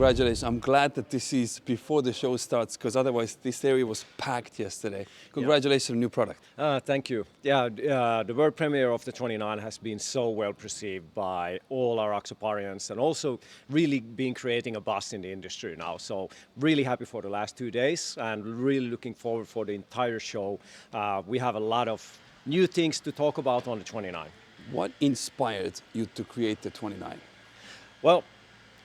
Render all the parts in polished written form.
congratulations. I'm glad that this is before the show starts, because otherwise this area was packed yesterday. Congratulations on new product. Thank you. The world premiere of the 29 has been so well received by all our Axoparians, and also really been creating a buzz in the industry now. So really happy for the last 2 days and really looking forward for the entire show. We have a lot of new things to talk about on the 29. What inspired you to create the 29? Well,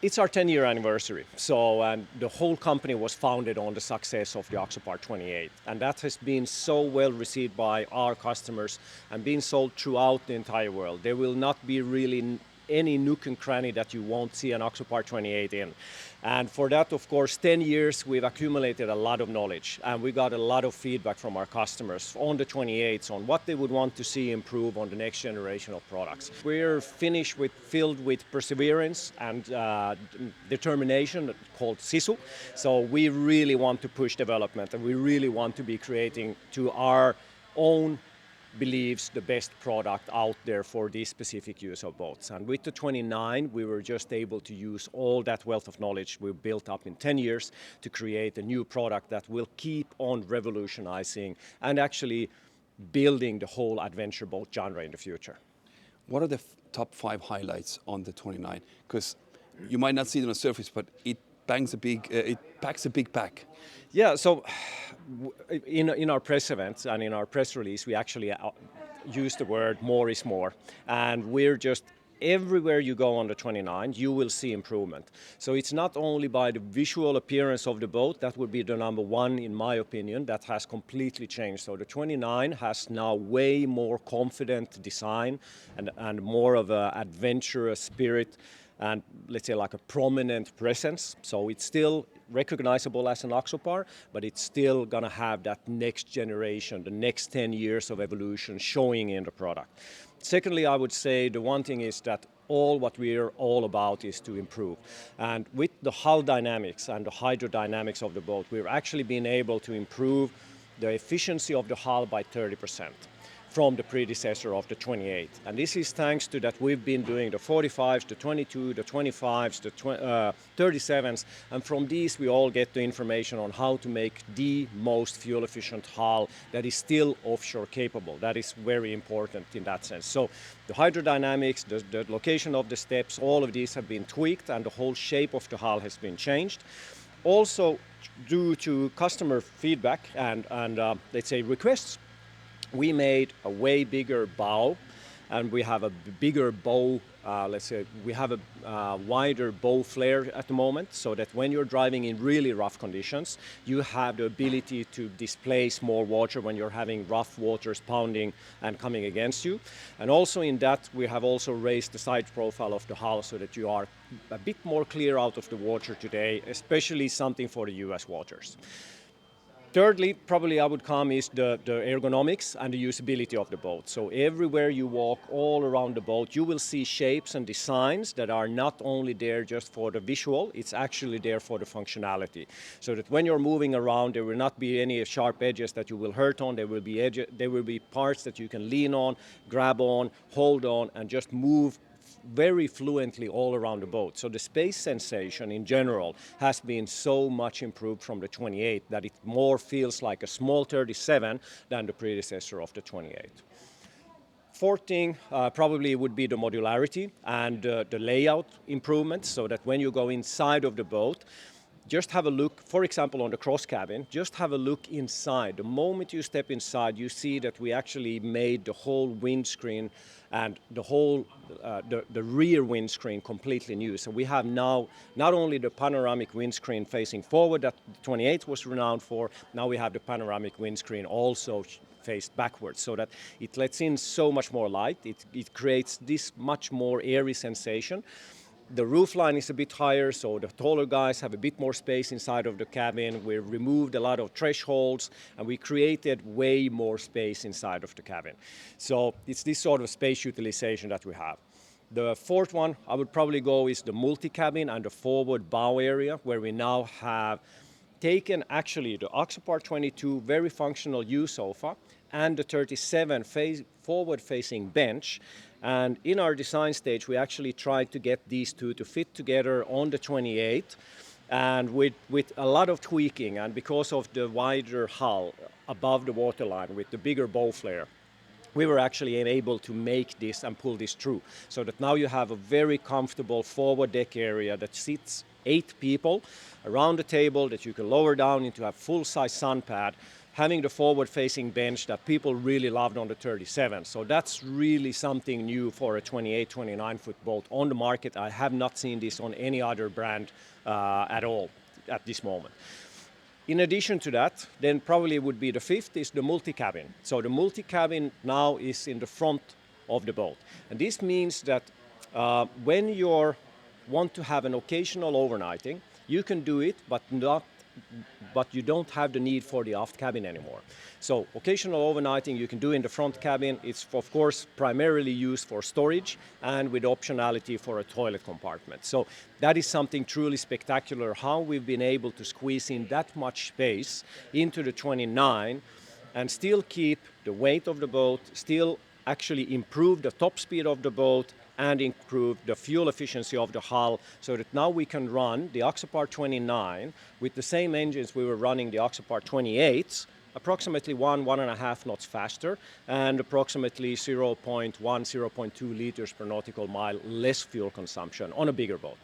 it's our 10-year anniversary, and the whole company was founded on the success of the Axopar 28, and that has been so well received by our customers and been sold throughout the entire world. There will not be really any nook and cranny that you won't see an Axopar 28 in. And for that, of course, 10 years, we've accumulated a lot of knowledge, and we got a lot of feedback from our customers on the 28s on what they would want to see improve on the next generation of products. We're filled with perseverance and determination called SISU. So we really want to push development, and we really want to be creating to our own believes the best product out there for this specific use of boats. And with the 29, we were just able to use all that wealth of knowledge we built up in 10 years to create a new product that will keep on revolutionizing and actually building the whole adventure boat genre in the future. What are the top 5 highlights on the 29? Because you might not see it on the surface, but it packs a big pack. Yeah, so in our press events and in our press release, we actually use the word more is more. And we're just, everywhere you go on the 29, you will see improvement. So it's not only by the visual appearance of the boat, that would be the number one, in my opinion, that has completely changed. So the 29 has now way more confident design and more of an adventurous spirit, and let's say like a prominent presence. So it's still recognizable as an Axopar, but it's still gonna have that next generation, the next 10 years of evolution showing in the product. Secondly, I would say the one thing is that what we're all about is to improve. And with the hull dynamics and the hydrodynamics of the boat, we're actually being able to improve the efficiency of the hull by 30%. From the predecessor of the 28. And this is thanks to that we've been doing the 45s, the 22, the 25s, the 37s, and from these we all get the information on how to make the most fuel efficient hull that is still offshore capable. That is very important in that sense. So the hydrodynamics, the location of the steps, all of these have been tweaked, and the whole shape of the hull has been changed. Also, due to customer feedback and let's say requests, we made a way bigger bow, and we have a bigger bow, let's say we have a wider bow flare at the moment, so that when you're driving in really rough conditions, you have the ability to displace more water when you're having rough waters pounding and coming against you. And also in that, we have also raised the side profile of the hull so that you are a bit more clear out of the water today, especially something for the US waters. Thirdly, probably I would come is the ergonomics and the usability of the boat. So everywhere you walk all around the boat, you will see shapes and designs that are not only there just for the visual, it's actually there for the functionality. So that when you're moving around, there will not be any sharp edges that you will hurt on. There will be parts that you can lean on, grab on, hold on, and just move very fluently all around the boat. So the space sensation in general has been so much improved from the 28 that it more feels like a small 37 than the predecessor of the 28. Fourth thing probably would be the modularity and the layout improvements, so that when you go inside of the boat, just have a look, for example, on the cross cabin, just have a look inside. The moment you step inside, you see that we actually made the whole windscreen and the whole, the rear windscreen completely new. So we have now not only the panoramic windscreen facing forward that the 28 was renowned for, now we have the panoramic windscreen also faced backwards, so that it lets in so much more light. It creates this much more airy sensation. The roof line is a bit higher, so the taller guys have a bit more space inside of the cabin. We removed a lot of thresholds, and we created way more space inside of the cabin. So it's this sort of space utilization that we have. The fourth one I would probably go is the multi-cabin and the forward bow area, where we now have taken actually the Axopar 22 very functional U-sofa and the 37 forward-facing bench. And in our design stage, we actually tried to get these two to fit together on the 28 And with a lot of tweaking, and because of the wider hull above the waterline with the bigger bow flare, we were actually able to make this and pull this through. So that now you have a very comfortable forward deck area that sits 8 people around the table that you can lower down into a full-size sun pad, having the forward-facing bench that people really loved on the 37. So that's really something new for a 28, 29-foot boat on the market. I have not seen this on any other brand at all at this moment. In addition to that, then probably would be the fifth is the multi-cabin. So the multi-cabin now is in the front of the boat. And this means that when you want to have an occasional overnighting, you can do it, but you don't have the need for the aft cabin anymore. So occasional overnighting you can do in the front cabin. It's of course primarily used for storage and with optionality for a toilet compartment. So that is something truly spectacular, how we've been able to squeeze in that much space into the 29 and still keep the weight of the boat, still actually improve the top speed of the boat and improve the fuel efficiency of the hull, so that now we can run the Axopar 29 with the same engines we were running the Axopar 28s, approximately 1.5 knots faster and approximately 0.1, 0.2 liters per nautical mile less fuel consumption on a bigger boat.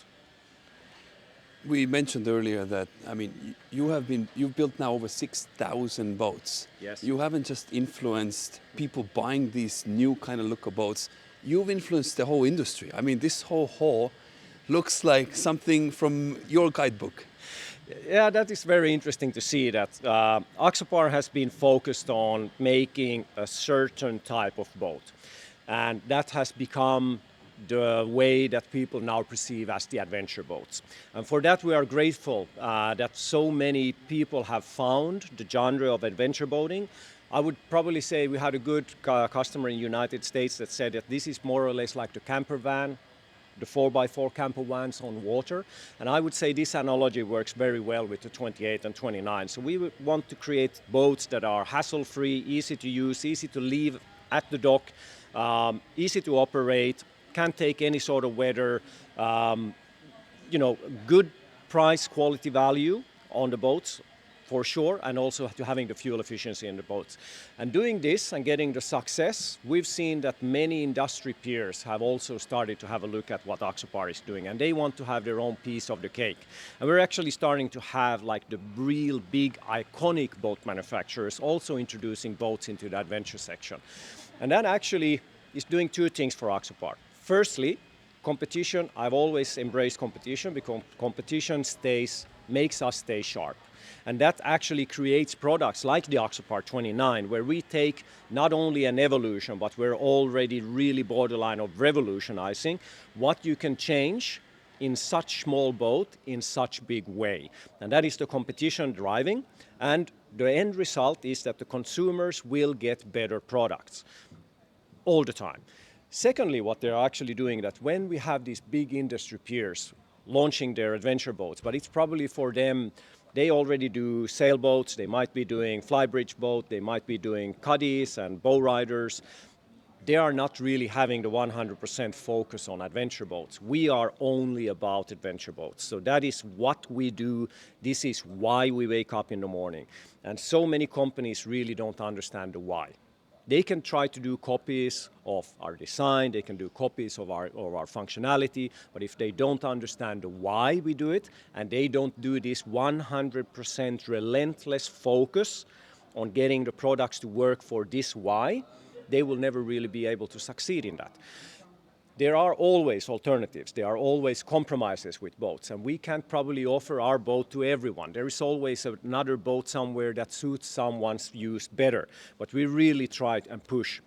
We mentioned earlier that, I mean, you've built now over 6,000 boats. Yes. You haven't just influenced people buying these new kind of look of boats, you've influenced the whole industry. I mean, this whole hall looks like something from your guidebook. Yeah, that is very interesting to see that Axopar has been focused on making a certain type of boat. And that has become the way that people now perceive as the adventure boats. And for that we are grateful that so many people have found the genre of adventure boating. I would probably say we had a good customer in the United States that said that this is more or less like the camper van, the 4x4 camper vans on water. And I would say this analogy works very well with the 28 and 29. So we want to create boats that are hassle-free, easy to use, easy to leave at the dock, easy to operate, can take any sort of weather, good price, quality, value on the boats for sure, and also to having the fuel efficiency in the boats. And doing this and getting the success, we've seen that many industry peers have also started to have a look at what Axopar is doing, and they want to have their own piece of the cake. And we're actually starting to have like the real big iconic boat manufacturers also introducing boats into the adventure section. And that actually is doing two things for Axopar. Firstly, competition. I've always embraced competition because competition makes us stay sharp. And that actually creates products like the Axopar 29, where we take not only an evolution, but we're already really borderline of revolutionizing what you can change in such small boat in such big way. And that is the competition driving. And the end result is that the consumers will get better products all the time. Secondly, what they're actually doing that when we have these big industry peers launching their adventure boats, but it's probably for them, they already do sailboats, they might be doing flybridge boat, they might be doing cuddies and bow riders. They are not really having the 100% focus on adventure boats. We are only about adventure boats. So that is what we do. This is why we wake up in the morning. And so many companies really don't understand the why. They can try to do copies of our design, they can do copies of our functionality, but if they don't understand why we do it, and they don't do this 100% relentless focus on getting the products to work for this why, they will never really be able to succeed in that. There are always alternatives, there are always compromises with boats, and we can't probably offer our boat to everyone. There is always another boat somewhere that suits someone's use better, but we really try and push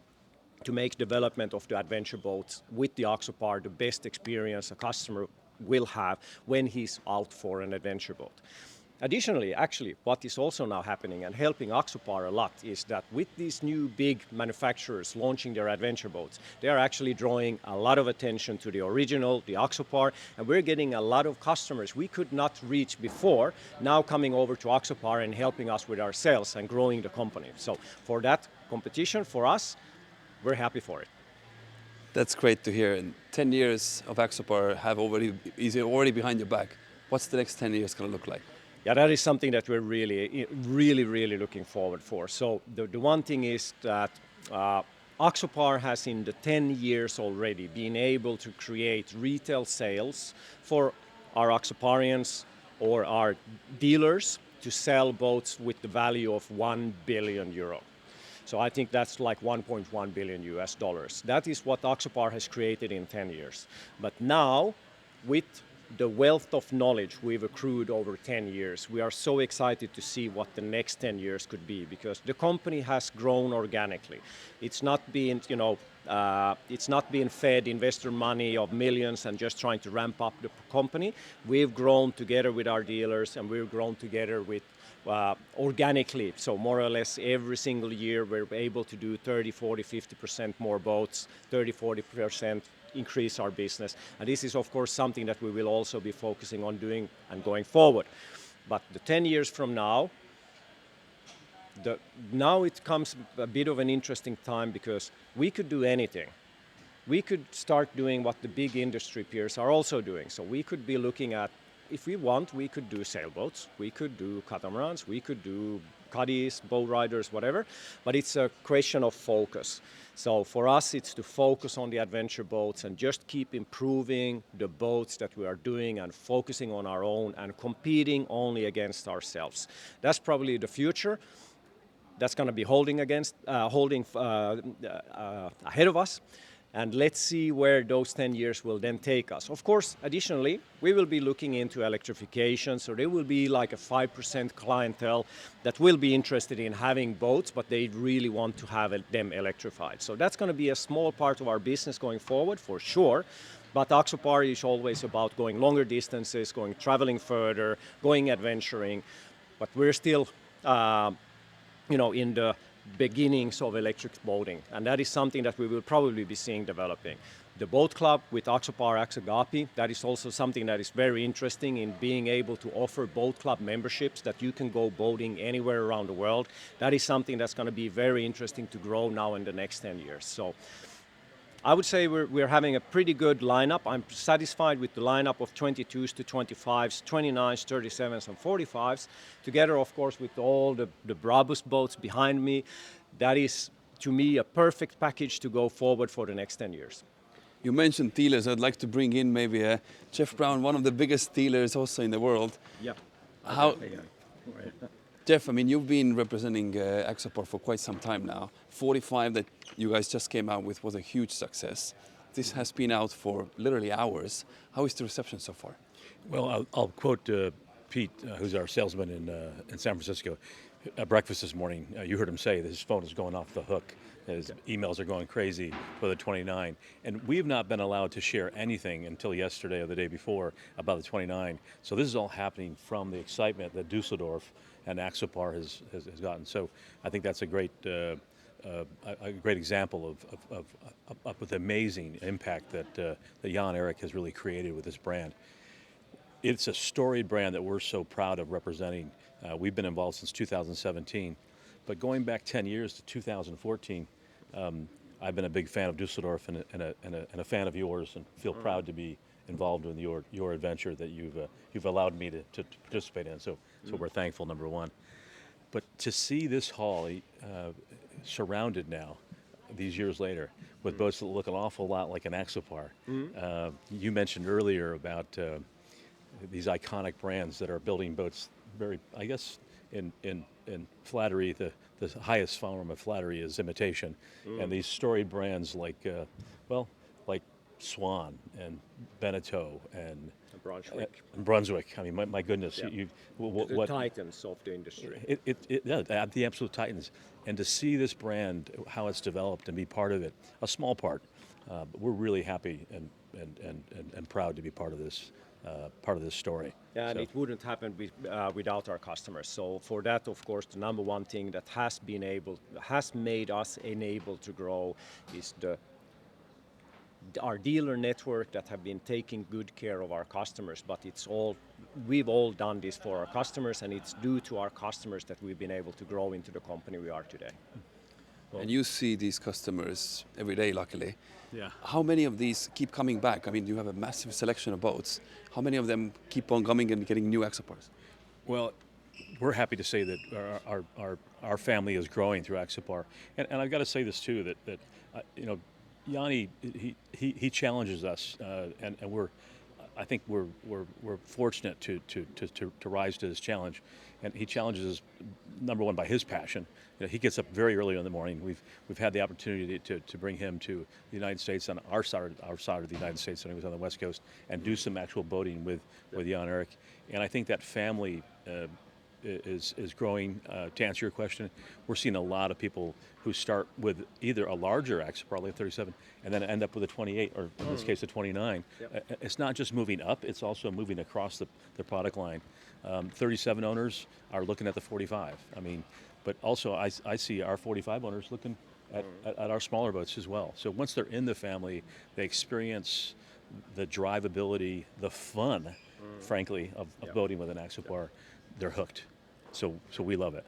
to make development of the adventure boats with the Axopar the best experience a customer will have when he's out for an adventure boat. Additionally, actually, what is also now happening and helping Axopar a lot is that with these new big manufacturers launching their adventure boats, they are actually drawing a lot of attention to the original, the Axopar, and we're getting a lot of customers we could not reach before, now coming over to Axopar and helping us with our sales and growing the company. So for that competition, for us, we're happy for it. That's great to hear. And 10 years of Axopar is already behind your back. What's the next 10 years going to look like? Yeah, that is something that we're really looking forward for. So the one thing is that Axopar has in the 10 years already been able to create retail sales for our Axoparians or our dealers to sell boats with the value of 1 billion euro. So I think that's like 1.1 billion US dollars. That is what Axopar has created in 10 years. But now, with the wealth of knowledge we've accrued over 10 years, we are so excited to see what the next 10 years could be, because the company has grown organically. It's not been, it's not been fed investor money of millions and just trying to ramp up the company. We've grown together with our dealers, and we've grown together with organically. So more or less every single year we're able to do 30, 40, 50% more boats, 30, 40% increase our business. And this is of course something that we will also be focusing on doing and going forward. But the 10 years from now, now it comes a bit of an interesting time, because we could do anything. We could start doing what the big industry peers are also doing. So we could be looking at, if we want, we could do sailboats, we could do catamarans, we could do caddies, bow riders, whatever, but it's a question of focus. So for us, it's to focus on the adventure boats and just keep improving the boats that we are doing and focusing on our own and competing only against ourselves. That's probably the future. That's going to be holding ahead of us. And let's see where those 10 years will then take us. Of course, additionally, we will be looking into electrification, so there will be like a 5% clientele that will be interested in having boats, but they really want to have them electrified. So that's going to be a small part of our business going forward, for sure. But Axopar is always about going longer distances, traveling further, going adventuring. But we're still, in the beginnings of electric boating, and that is something that we will probably be seeing developing. The boat club with Axopar Agape, that is also something that is very interesting in being able to offer boat club memberships that you can go boating anywhere around the world. That is something that's going to be very interesting to grow now in the next 10 years. So I would say we're having a pretty good lineup. I'm satisfied with the lineup of 22s to 25s, 29s, 37s, and 45s. Together, of course, with all the Brabus boats behind me. That is, to me, a perfect package to go forward for the next 10 years. You mentioned dealers. I'd like to bring in maybe Jeff Brown, one of the biggest dealers also in the world. Yeah. Jeff, I mean, you've been representing Axopar for quite some time now. 45 that you guys just came out with was a huge success. This has been out for literally hours. How is the reception so far? Well, I'll quote Pete, who's our salesman in San Francisco. At breakfast this morning, you heard him say that his phone is going off the hook. His emails are going crazy for the 29. And we have not been allowed to share anything until yesterday or the day before about the 29. So this is all happening from the excitement that Düsseldorf and Axopar has gotten. So I think that's a great example of the amazing impact that Jan-Erik has really created with this brand. It's a storied brand that we're so proud of representing. We've been involved since 2017, but going back 10 years to 2014, I've been a big fan of Düsseldorf and a fan of yours, and feel proud to be involved in your adventure that you've allowed me to participate in. So we're thankful, number one. But to see this hall surrounded now, these years later, with boats that look an awful lot like an Axopar. You mentioned earlier about these iconic brands that are building boats very, I guess, in flattery, the highest form of flattery is imitation. And these storied brands like Swan and Beneteau and Brunswick. I mean, my goodness, Yeah. what titans of the industry. The absolute titans. And to see this brand, how it's developed, and be part of it, a small part, but we're really happy and proud to be part of this story. And it wouldn't happen without our customers. So for that, of course, the number one thing that has made us able to grow is our dealer network that have been taking good care of our customers. But we've all done this for our customers, and it's due to our customers that we've been able to grow into the company we are today. And you see these customers every day, luckily. Yeah. How many of these keep coming back? I mean, you have a massive selection of boats. How many of them keep on coming and getting new Axopars? Well, we're happy to say that our family is growing through Axopar, and I've got to say this too, that you know, Yanni, he challenges us, and I think we're fortunate to rise to this challenge, and he challenges us, number one, by his passion. You know, he gets up very early in the morning. We've had the opportunity to bring him to the United States on our side of the United States, when he was on the West Coast, and do some actual boating with Jan-Erik, and I think that family is growing. To answer your question, we're seeing a lot of people who start with either a larger Axopar, like 37, and then end up with a 28, or in this case, a 29. Yep. It's not just moving up; it's also moving across the product line. 37 owners are looking at the 45. I mean, but also I see our 45 owners looking at our smaller boats as well. So once they're in the family, they experience the drivability, the fun, frankly, of boating with an Axopar. They're hooked. So we love it.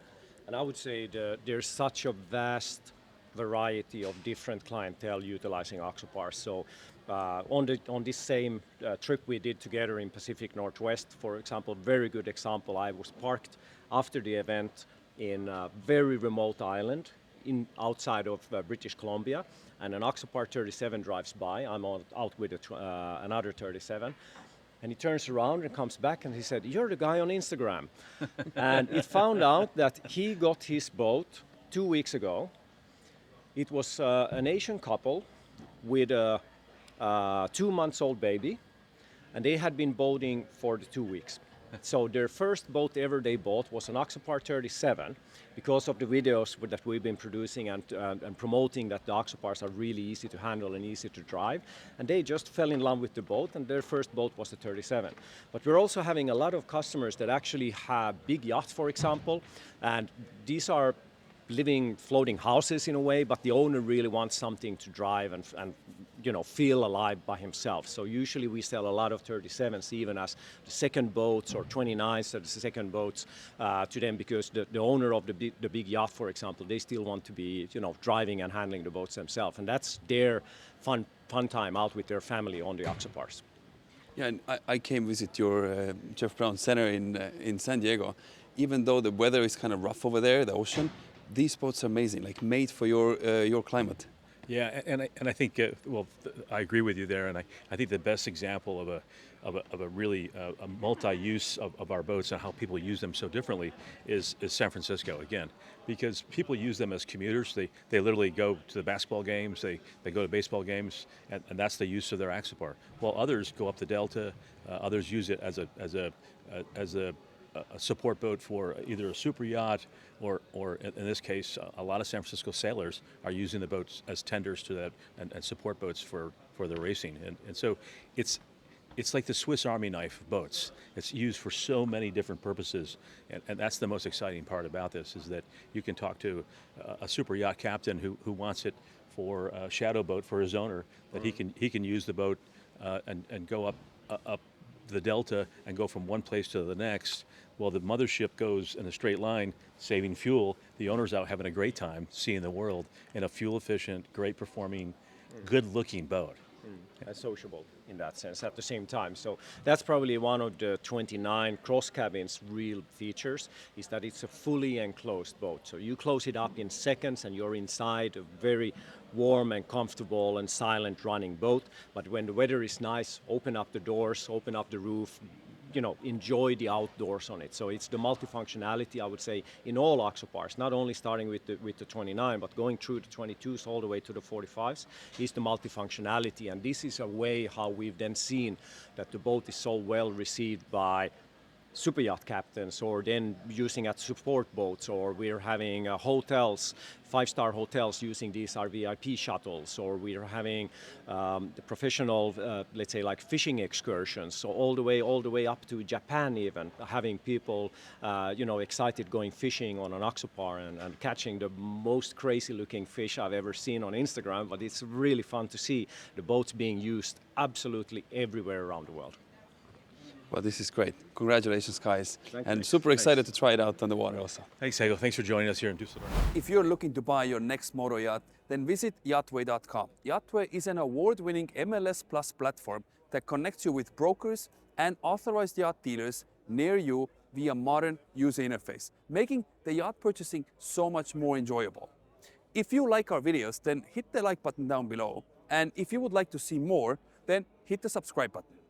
And I would say there's such a vast variety of different clientele utilizing Axopar. So on this same trip we did together in Pacific Northwest, for example, very good example, I was parked after the event in a very remote island outside of British Columbia, and an Axopar 37 drives by. I'm out with another 37. And he turns around and comes back and he said, "You're the guy on Instagram." And it found out that he got his boat 2 weeks ago. It was an Asian couple with a 2-month-old baby, and they had been boating for the 2 weeks. So their first boat ever they bought was an Axopar 37, because of the videos that we've been producing and promoting that the Axopars are really easy to handle and easy to drive. And they just fell in love with the boat, and their first boat was the 37. But we're also having a lot of customers that actually have big yachts, for example, and these are living floating houses in a way, but the owner really wants something to drive and feel alive by himself. So usually we sell a lot of 37s even as the second boats, or 29s as the second boats to them, because the owner of the big yacht, for example, they still want to be driving and handling the boats themselves, and that's their fun time out with their family on the Axopars. Yeah, and I came visit your Jeff Brown Center in San Diego. Even though the weather is kind of rough over there, the ocean, these boats are amazing, like made for your climate. Yeah, and I think I agree with you there, and I think the best example of a really a multi-use of our boats and how people use them so differently is San Francisco again, because people use them as commuters. They literally go to the basketball games, they go to baseball games, and that's the use of their Axopar. While others go up the Delta, others use it as a support boat for either a super yacht or in this case, a lot of San Francisco sailors are using the boats as tenders to that and support boats for their racing. And so it's like the Swiss Army knife of boats. It's used for so many different purposes, and that's the most exciting part about this, is that you can talk to a super yacht captain who wants it for a shadow boat for his owner, that he can use the boat and go up the Delta and go from one place to the next. Well, the mothership goes in a straight line, saving fuel. The owner's out having a great time, seeing the world in a fuel-efficient, great-performing, good-looking boat. And sociable in that sense at the same time. So that's probably one of the 29 cross cabins real features, is that it's a fully enclosed boat. So you close it up in seconds and you're inside a very warm and comfortable and silent running boat. But when the weather is nice, open up the doors, open up the roof, enjoy the outdoors on it. So it's the multifunctionality, I would say, in all Axopars, not only starting with the 29, but going through the 22s all the way to the 45s, is the multifunctionality. And this is a way how we've then seen that the boat is so well received by super yacht captains, or then using at support boats, or we're having hotels, 5-star hotels using these our VIP shuttles, or we're having the professional, let's say, like fishing excursions, so all the way up to Japan, even having people excited going fishing on an Axopar and catching the most crazy looking fish I've ever seen on Instagram. But it's really fun to see the boats being used absolutely everywhere around the world. Well, this is great. Congratulations, guys. Thank and you. super excited to try it out on the water also. Thanks, Hego. Thanks for joining us here in Düsseldorf. If you're looking to buy your next motor yacht, then visit YachtWay.com. YachtWay is an award-winning MLS Plus platform that connects you with brokers and authorized yacht dealers near you via modern user interface, making the yacht purchasing so much more enjoyable. If you like our videos, then hit the like button down below. And if you would like to see more, then hit the subscribe button.